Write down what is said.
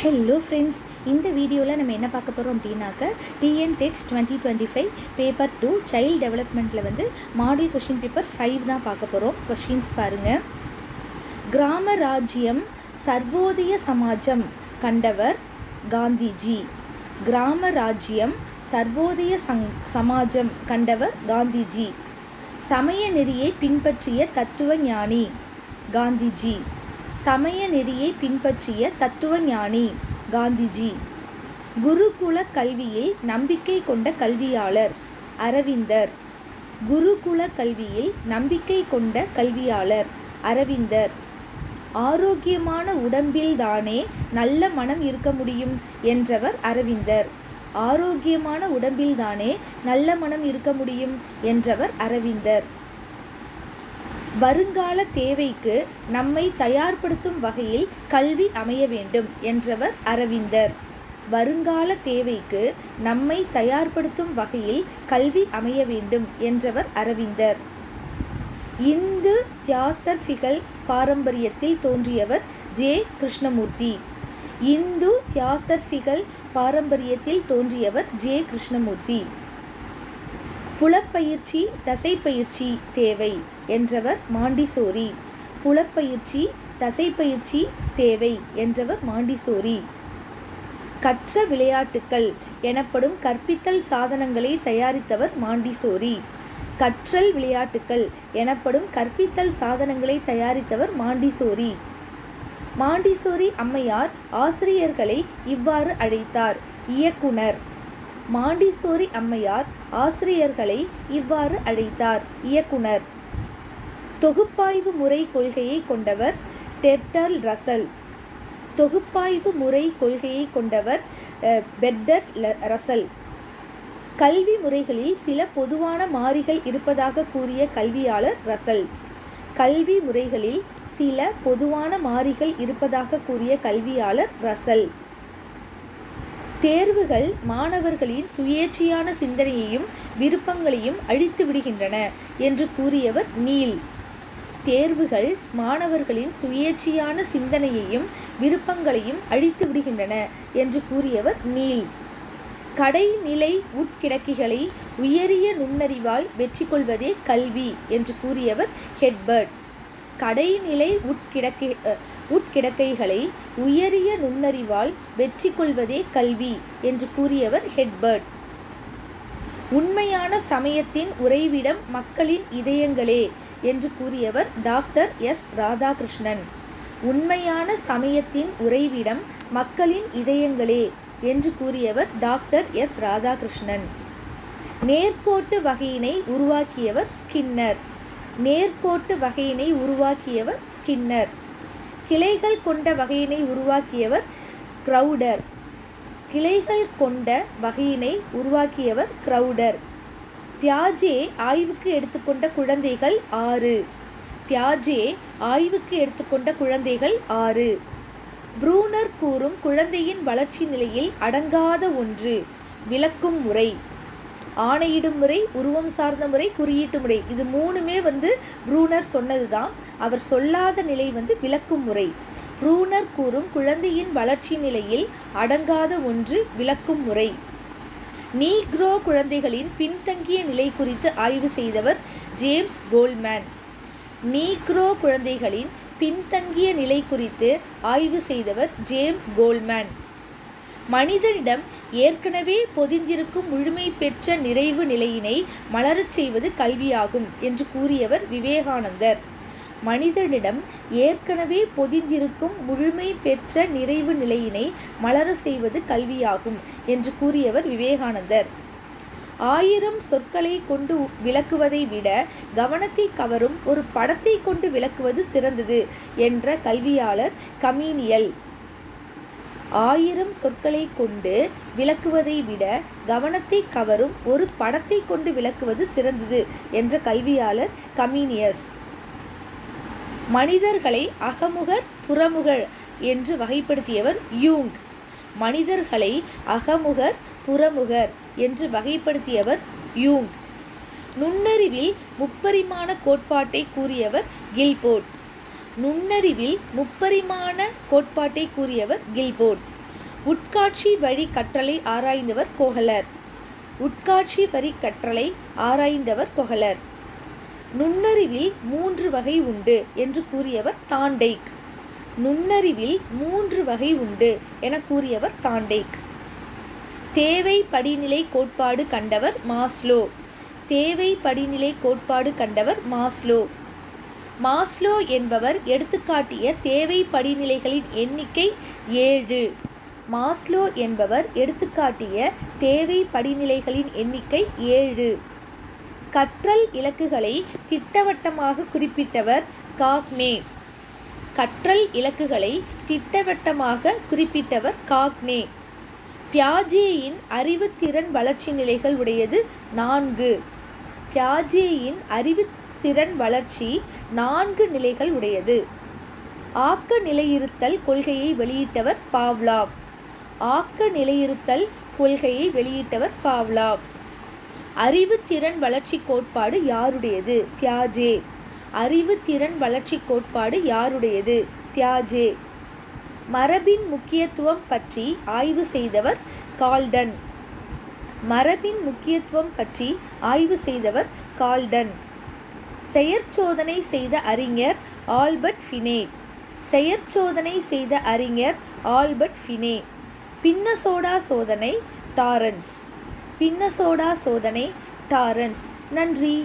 Hello friends, இந்த வீடியோவில் நம்ம என்ன பார்க்க போகிறோம் அப்படின்னாக்க டிஎன் டெட் 2025 பேப்பர் 2 சைல்டு டெவலப்மெண்ட்டில் மாடல் கொஷின் பேப்பர் 5 தான் பார்க்க போகிறோம். கொஷின்ஸ் பாருங்கள். கிராம ராஜ்யம் சர்வோதய சமாஜம் கண்டவர் காந்திஜி. கிராம ராஜ்யம் சர்வோதய சமாஜம் கண்டவர் காந்திஜி. சமய நெறியை பின்பற்றிய தத்துவ ஞானி காந்திஜி. சமய நெறியை பின்பற்றிய தத்துவ ஞானி காந்திஜி. குருகுல கல்வியில் நம்பிக்கை கொண்ட கல்வியாளர் அரவிந்தர். குருகுல கல்வியில் நம்பிக்கை கொண்ட கல்வியாளர் அரவிந்தர். ஆரோக்கியமான உடம்பில்தானே நல்ல மனம் இருக்க முடியும் என்றவர் அரவிந்தர். ஆரோக்கியமான உடம்பில்தானே நல்ல மனம் இருக்க முடியும் என்றவர் அரவிந்தர். வருங்கால தேவைக்கு நம்மை தயார்படுத்தும் வகையில் கல்வி அமைய வேண்டும் என்றவர் அரவிந்தர். வருங்கால தேவைக்கு நம்மை தயார்படுத்தும் வகையில் கல்வி அமைய வேண்டும் என்றவர் அரவிந்தர். இந்து தியாசர்பிகள் பாரம்பரியத்தில் தோன்றியவர் ஜே. கிருஷ்ணமூர்த்தி. இந்து தியாசர்பிகள் பாரம்பரியத்தில் தோன்றியவர் ஜே. கிருஷ்ணமூர்த்தி. புலப்பயிற்சி தசைப்பயிற்சி தேவை என்றவர் மாண்டிசோரி. புலப்பயிற்சி தசைப்பயிற்சி தேவை என்றவர் மாண்டிசோரி. கற்ற விளையாட்டுக்கள் எனப்படும் கற்பித்தல் சாதனங்களை தயாரித்தவர் மாண்டிசோரி. கற்றல் விளையாட்டுக்கள் எனப்படும் கற்பித்தல் சாதனங்களை தயாரித்தவர் மாண்டிசோரி. மாண்டிசோரி அம்மையார் ஆசிரியர்களை இவ்வாறு அழைத்தார். இயக்குனர். மாண்டிசோரி அம்மையார் ஆசிரியர்களை இவ்வாறு அழைத்தார். இயக்குனர். தொகுப்பாய்வு முறை கொள்கையை கொண்டவர் பெர்டல் ரசல். தொகுப்பாய்வு முறை கொள்கையை கொண்டவர் பெர்டல் ரசல். கல்வி முறைகளில் சில பொதுவான மாறிகள் இருப்பதாக கூறிய கல்வியாளர் ரசல். கல்வி முறைகளில் சில பொதுவான மாறிகள் இருப்பதாக கூறிய கல்வியாளர் ரசல். தேர்வுகள் மாணவர்களின் சுயேட்சையான சிந்தனையையும் விருப்பங்களையும் அழித்து விடுகின்றன என்று கூறியவர் நீல். தேர்வுகள் மாணவர்களின் சுயேட்சையான சிந்தனையையும் விருப்பங்களையும் அழித்து விடுகின்றன என்று கூறியவர் நீல். கடைநிலை உட்கிடக்கைகளை உயரிய நுண்ணறிவால் வெற்றி கொள்வதே கல்வி என்று கூறியவர் ஹெட்பர்ட். கடைநிலை உட்கிடக்கைகளை உயரிய நுண்ணறிவால் வெற்றி கொள்வதே கல்வி என்று கூறியவர் ஹெட்பர்ட். உண்மையான சமயத்தின் உறைவிடம் மக்களின் இதயங்களே என்று கூறியவர் டாக்டர் எஸ். ராதாகிருஷ்ணன். உண்மையான சமயத்தின் உறைவிடம் மக்களின் இதயங்களே என்று கூறியவர் டாக்டர் எஸ். ராதாகிருஷ்ணன். நேர்கோட்டு வகையினை உருவாக்கியவர் ஸ்கின்னர். நேர்கோட்டு வகையினை உருவாக்கியவர் ஸ்கின்னர். கிளைகள் கொண்ட வகையினை உருவாக்கியவர் கிரவுடர். கிளைகள் கொண்ட வகையினை உருவாக்கியவர் கிரவுடர். பியாஜே ஆய்வுக்கு எடுத்துக்கொண்ட குழந்தைகள் 6. பியாஜே ஆய்வுக்கு எடுத்துக்கொண்ட குழந்தைகள் 6. ப்ரூனர் கூறும் குழந்தையின் வளர்ச்சி நிலையில் அடங்காத ஒன்று விளக்கும் முறை. ஆணையிடும் முறை, உருவம் சார்ந்த முறை, குறியீட்டு முறை, இது மூணுமே ப்ரூனர் சொன்னது தான். அவர் சொல்லாத நிலை விளக்கும் முறை. ப்ரூனர் கூறும் குழந்தையின் வளர்ச்சி நிலையில் அடங்காத ஒன்று விளக்கும் முறை. நீக்ரோ குழந்தைகளின் பின்தங்கிய நிலை குறித்து ஆய்வு செய்தவர் ஜேம்ஸ் கோல்ட்மேன். நீக்ரோ குழந்தைகளின் பின்தங்கிய நிலை குறித்து ஆய்வு செய்தவர் ஜேம்ஸ் கோல்ட்மேன். மனிதனிடம் ஏற்கனவே பொதிந்திருக்கும் முழுமை பெற்ற நிறைவு நிலையினை மலரச் செய்வது கல்வியாகும் என்று கூறியவர் விவேகானந்தர். மனிதனிடம் ஏற்கனவே பொதிந்திருக்கும் முழுமை பெற்ற நிறைவு நிலையினை மலர செய்வது கல்வியாகும் என்று கூறியவர் விவேகானந்தர். 1000 சொற்களை கொண்டு விளக்குவதை விட கவனத்தை கவரும் ஒரு படத்தை கொண்டு விளக்குவது சிறந்தது என்ற கல்வியாளர் கமீனியல். 1000 சொற்களை கொண்டு விளக்குவதை விட கவனத்தை கவரும் ஒரு படத்தை கொண்டு விளக்குவது சிறந்தது என்ற கல்வியாளர் கமீனியஸ். மனிதர்களை அகமுகர் புறமுகர் என்று வகைப்படுத்தியவர் யூங். மனிதர்களை அகமுகர் புறமுகர் என்று வகைப்படுத்தியவர் யூங். நுண்ணறிவில் முப்பரிமாண கோட்பாட்டை கூறியவர் கில்போர்ட். நுண்ணறிவில் முப்பரிமாண கோட்பாட்டை கூறியவர் கில்போர்ட். உட்காட்சி வழி கற்றலை ஆராய்ந்தவர் கோஹலர். உட்காட்சி வழி கற்றலை ஆராய்ந்தவர் கோஹலர். நுண்ணறிவில் 3 வகை உண்டு என்று கூறியவர் தாண்டைக். நுண்ணறிவில் 3 வகை உண்டு என கூறியவர் தாண்டைக். தேவை படிநிலை கோட்பாடு கண்டவர் மாஸ்லோ. தேவை படிநிலை கோட்பாடு கண்டவர் மாஸ்லோ. மாஸ்லோ என்பவர் எடுத்துக்காட்டிய தேவை படிநிலைகளின் எண்ணிக்கை 7. மாஸ்லோ என்பவர் எடுத்துக்காட்டிய தேவை படிநிலைகளின் எண்ணிக்கை 7. கற்றல் இலக்குகளை திட்டவட்டமாக குறிப்பிட்டவர் காக்னே. கற்றல் இலக்குகளை திட்டவட்டமாக குறிப்பிட்டவர் காக்னே. பியாஜேயின் அறிவுத்திறன் வளர்ச்சி நிலைகள் உடையது 4. பியாஜேயின் அறிவுத்திறன் வளர்ச்சி 4 நிலைகள் உடையது. ஆக்க நிலையிருத்தல் கொள்கையை வெளியிட்டவர் பாவ்லாவ். ஆக்க நிலையிருத்தல் கொள்கையை வெளியிட்டவர் பாவ்லாவ். அறிவுத்திறன் வளர்ச்சி கோட்பாடு யாருடையது? பியாஜே. அறிவுத்திறன் வளர்ச்சி கோட்பாடு யாருடையது? பியாஜே. மரபின் முக்கியத்துவம் பற்றி ஆய்வு செய்தவர் கால்டன். மரபின் முக்கியத்துவம் பற்றி ஆய்வு செய்தவர் கால்டன். செயற்சோதனை செய்த அறிஞர் ஆல்பர்ட் ஃபினே. செயற்சோதனை செய்த அறிஞர் ஆல்பர்ட் ஃபினே. பின்னசோடா சோதனை டாரன்ஸ். பின்னசோடா சோதனை டாரன்ஸ். நன்றி.